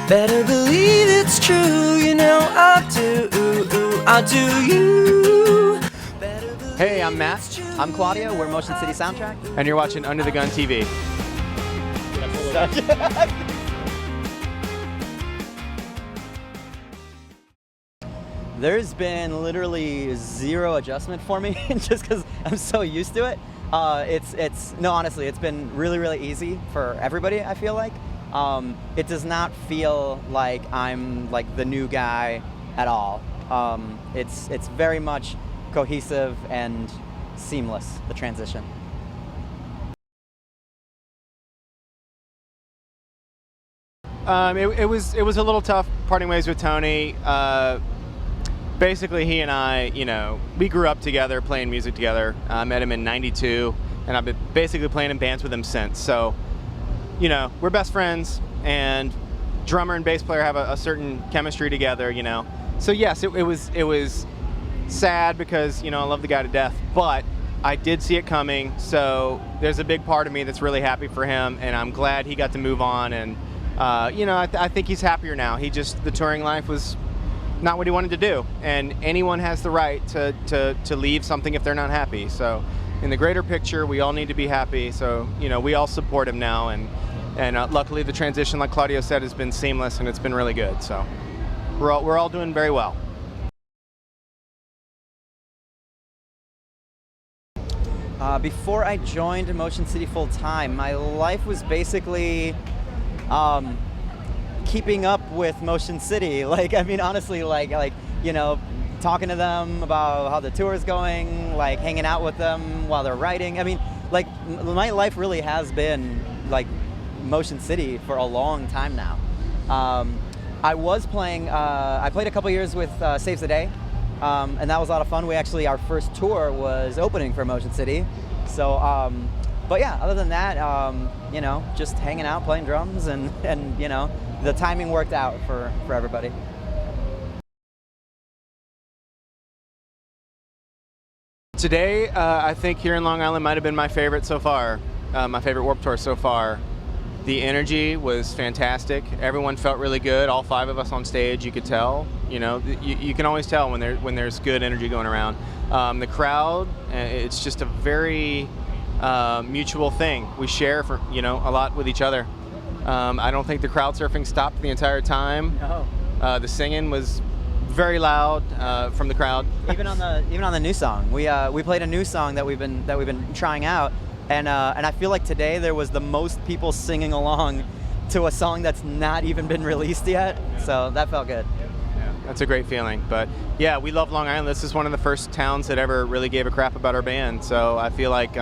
Better believe it's true, you know I do you. Hey, I'm Matt. I'm Claudio. We're Motion City Soundtrack. And you're watching Under the Gun TV. There's been literally zero adjustment for me just because I'm so used to it. Honestly, it's been really easy for everybody, I feel like. It does not feel like I'm like the new guy at all. It's very much cohesive and seamless, the transition. It was a little tough parting ways with Tony. Basically, he and I, we grew up together, playing music together. I met him in '92, and I've been basically playing in bands with him since. So, we're best friends, and drummer and bass player have a certain chemistry together, So yes, it was sad because, I love the guy to death, but I did see it coming. So there's a big part of me that's really happy for him, and I'm glad he got to move on. And, I think he's happier now. The touring life was not what he wanted to do, and anyone has the right to leave something if they're not happy. So in the greater picture, we all need to be happy. So we all support him now, and luckily the transition, like Claudio said, has been seamless, and it's been really good. So we're all doing very well. Before I joined Motion City full time, my life was basically keeping up with Motion City. Honestly, talking to them about how the tour is going, hanging out with them while they're writing. My life really has been Motion City for a long time now. I played a couple years with Saves the Day, and that was a lot of fun. Our first tour was opening for Motion City. So, but yeah, other than that, just hanging out, playing drums, and the timing worked out for everybody. Today, I think here in Long Island might have been my favorite so far, my favorite Warped Tour so far. The energy was fantastic. Everyone felt really good. All 5 of us on stage, you could tell. You can always tell when there's good energy going around. The crowd, it's just a very mutual thing. We share a lot with each other. I don't think the crowd surfing stopped the entire time. No. The singing was very loud from the crowd. Even on the new song, we played a new song that we've been trying out, and I feel like today there was the most people singing along to a song that's not even been released yet. So that felt good. Yeah, that's a great feeling. But yeah, we love Long Island. This is one of the first towns that ever really gave a crap about our band. So I feel like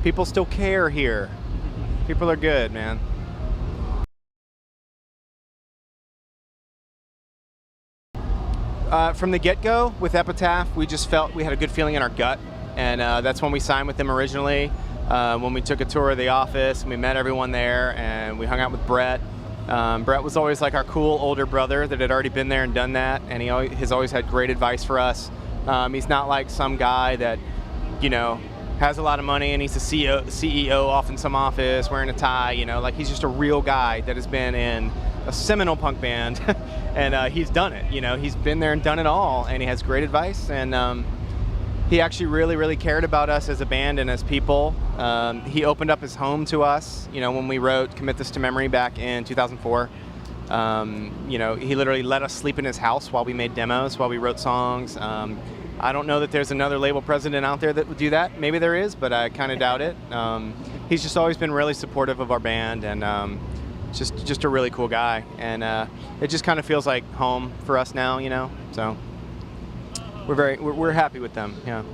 people still care here. People are good, man. From the get-go with Epitaph, we just felt we had a good feeling in our gut, and that's when we signed with them originally. When we took a tour of the office, and we met everyone there, and we hung out with Brett. Brett was always like our cool older brother that had already been there and done that, and he has always had great advice for us. He's not like some guy that, has a lot of money and he's a CEO off in some office wearing a tie, he's just a real guy that has been in a seminal punk band and he's done it, he's been there and done it all, and he has great advice, and he actually really cared about us as a band and as people. He opened up his home to us, when we wrote Commit This to Memory back in 2004. He literally let us sleep in his house while we made demos, while we wrote songs. I don't know that there's another label president out there that would do that. Maybe there is, but I kind of doubt it. He's just always been really supportive of our band, and just a really cool guy. And it just kind of feels like home for us now, So we're happy with them. Yeah.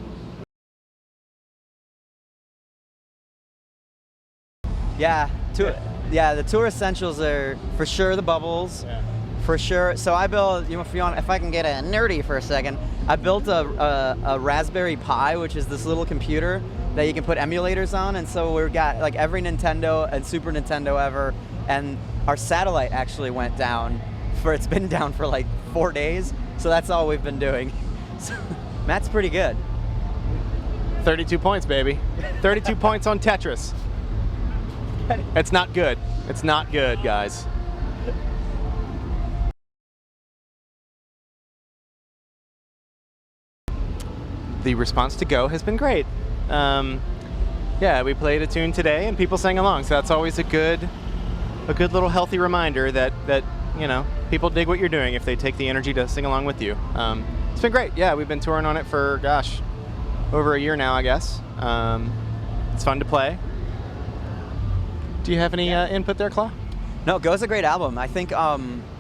Yeah, the tour essentials are for sure the bubbles. Yeah. For sure. So I built, if I can get nerdy for a second, I built a Raspberry Pi, which is this little computer that you can put emulators on. And so we've got every Nintendo and Super Nintendo ever. And our satellite actually went down it's been down for 4 days. So that's all we've been doing. So Matt's pretty good. 32 points, baby. 32 points on Tetris. It's not good. It's not good, guys. the response to Go has been great. Yeah, we played a tune today and people sang along, so that's always a good little healthy reminder that you know, people dig what you're doing if they take the energy to sing along with you. It's been great. Yeah, we've been touring on it for, gosh, over a year now, I guess. It's fun to play. Do you have any input there, Claude? No, Go's a great album. I think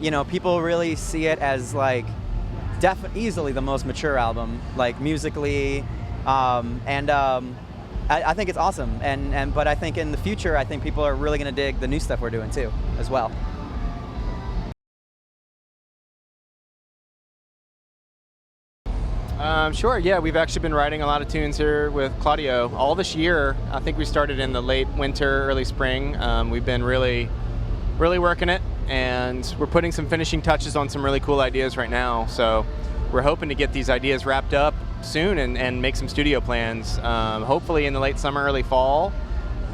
you know, people really see it as like easily the most mature album, like musically, I think it's awesome. But I think in the future, I think people are really going to dig the new stuff we're doing too, as well. Sure, yeah, we've actually been writing a lot of tunes here with Claudio all this year. I think we started in the late winter, early spring. We've been really working it, and we're putting some finishing touches on some really cool ideas right now. So we're hoping to get these ideas wrapped up soon and make some studio plans, hopefully in the late summer, early fall.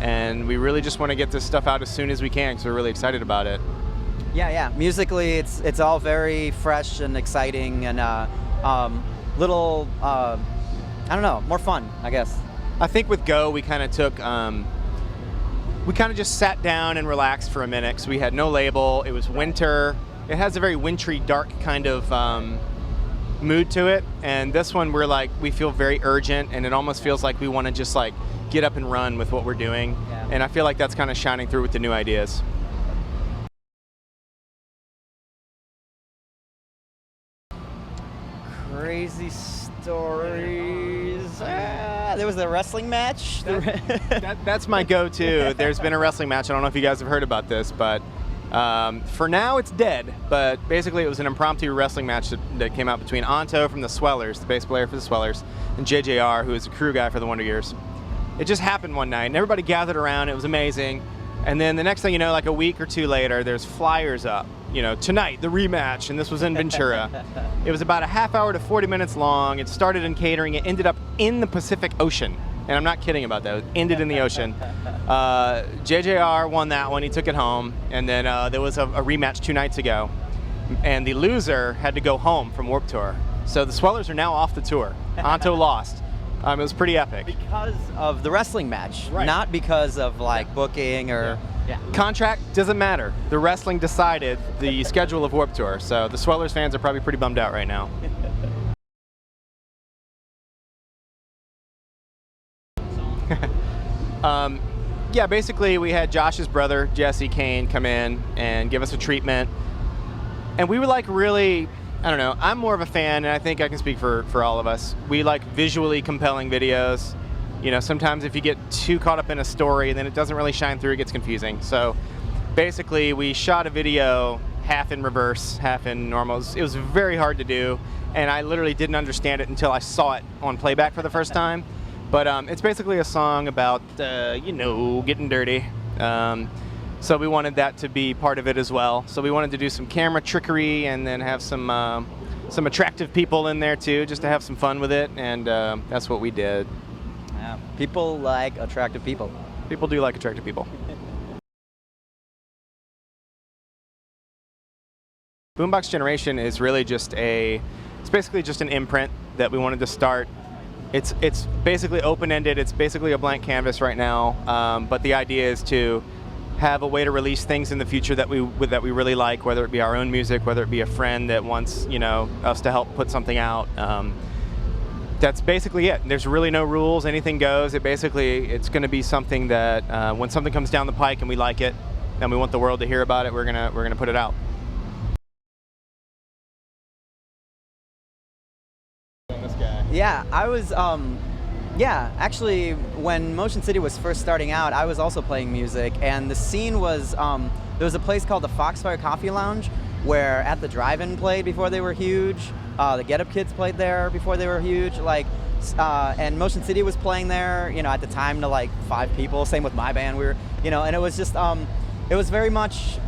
And we really just want to get this stuff out as soon as we can because we're really excited about it. Yeah. Musically, it's all very fresh and exciting and little, I don't know, more fun, I guess. I think with Go, we kind of took, we kind of just sat down and relaxed for a minute because we had no label. It was winter. It has a very wintry, dark kind of mood to it. And this one, we feel very urgent, and it almost feels like we want to just like get up and run with what we're doing. Yeah. And I feel like that's kind of shining through with the new ideas. Crazy stories. There was a wrestling match. That's my go-to. There's been a wrestling match. I don't know if you guys have heard about this, but for now it's dead. But basically it was an impromptu wrestling match that came out between Anto from the Swellers, the bass player for the Swellers, and JJR, who is a crew guy for the Wonder Years. It just happened one night, and everybody gathered around. It was amazing. And then the next thing you know, like a week or two later, there's flyers up. You know, tonight, the rematch, and this was in Ventura. It was about a half hour to 40 minutes long. It started in catering. It ended up in the Pacific Ocean. And I'm not kidding about that. It ended in the ocean. JJR won that one. He took it home. And then there was a rematch 2 nights ago. And the loser had to go home from Warped Tour. So the Swellers are now off the tour. Anto lost. It was pretty epic. Because of the wrestling match, right. Not because of like booking or... Yeah. Contract doesn't matter. The wrestling decided the schedule of Warped Tour, so the Swellers fans are probably pretty bummed out right now. Yeah, basically we had Josh's brother, Jesse Kane, come in and give us a treatment. And we were like really, I don't know, I'm more of a fan, and I think I can speak for all of us. We like visually compelling videos. You know, sometimes if you get too caught up in a story, then it doesn't really shine through, it gets confusing. So basically we shot a video half in reverse, half in normal. It was very hard to do, and I literally didn't understand it until I saw it on playback for the first time. But it's basically a song about, you know, getting dirty. So we wanted that to be part of it as well. So we wanted to do some camera trickery and then have some attractive people in there too, just to have some fun with it, and that's what we did. Yeah, people like attractive people. People do like attractive people. Boombox Generation is really just it's basically just an imprint that we wanted to start. It's basically open-ended. It's basically a blank canvas right now, but the idea is to have a way to release things in the future that we really like, whether it be our own music, whether it be a friend that wants, you know, us to help put something out. That's basically it. There's really no rules. Anything goes. It's going to be something that when something comes down the pike and we like it, and we want the world to hear about it, we're gonna put it out. This guy. Yeah, I was. Yeah, actually, when Motion City was first starting out, I was also playing music, and the scene was there was a place called the Foxfire Coffee Lounge, where At the Drive-In played before they were huge. The Get Up Kids played there before they were huge, and Motion City was playing there, you know, at the time to like 5 people. Same with my band, we were, you know, and it was just, it was very much,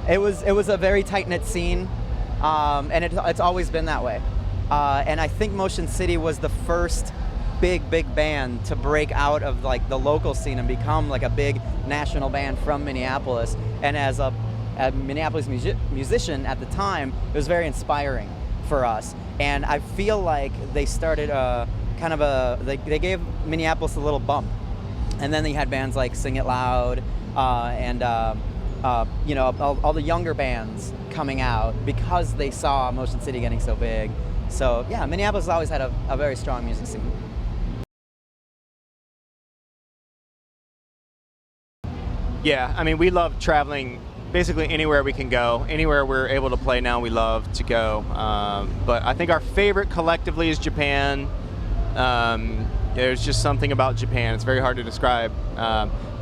it was a very tight-knit scene, and it's always been that way. And I think Motion City was the first big band to break out of like the local scene and become like a big national band from Minneapolis. And as a Minneapolis musician at the time, it was very inspiring. for us. And I feel like they started they gave Minneapolis a little bump. And then they had bands like Sing It Loud and you know, all the younger bands coming out because they saw Motion City getting so big. So yeah, Minneapolis has always had a very strong music scene. Yeah, I mean, we love traveling basically anywhere we can go. Anywhere we're able to play now, we love to go. But I think our favorite collectively is Japan. There's just something about Japan. It's very hard to describe.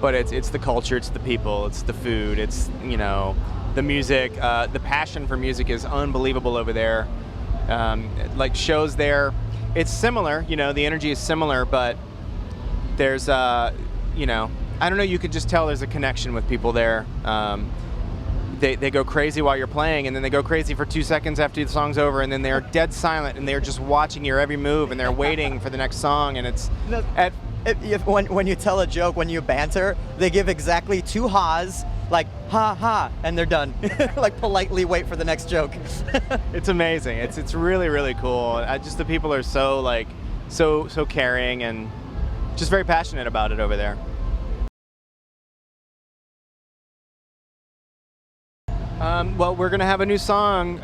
But it's the culture, it's the people, it's the food, it's, you know, the music. The passion for music is unbelievable over there. Like shows there, it's similar, you know, the energy is similar, but there's, you know, I don't know, you could just tell there's a connection with people there. They go crazy while you're playing, and then they go crazy for 2 seconds after the song's over, and then they're dead silent, and they're just watching your every move, and they're waiting for the next song, and it's... When you tell a joke, when you banter, they give exactly 2 ha's, like, ha ha, and they're done. Like, politely wait for the next joke. It's amazing. It's really, really cool. Just the people are so, like, so caring, and just very passionate about it over there. Well, we're gonna have a new song.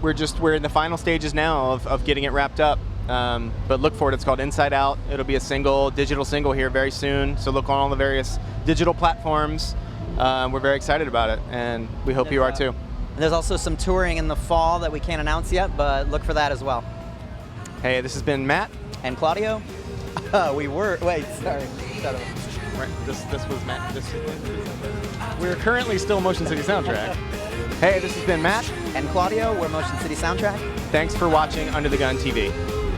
We're in the final stages now of getting it wrapped up. But look for it. It's called Inside Out. It'll be a single, digital single here very soon. So look on all the various digital platforms. We're very excited about it, and we hope you are too. And there's also some touring in the fall that we can't announce yet, but look for that as well. Hey, this has been Matt and Claudio. Wait, sorry. Right, this was Matt. We're currently still Motion City Soundtrack. Hey, this has been Matt and Claudio. We're Motion City Soundtrack. Thanks for watching Under the Gun TV.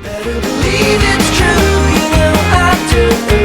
Better believe it's true, you know I do.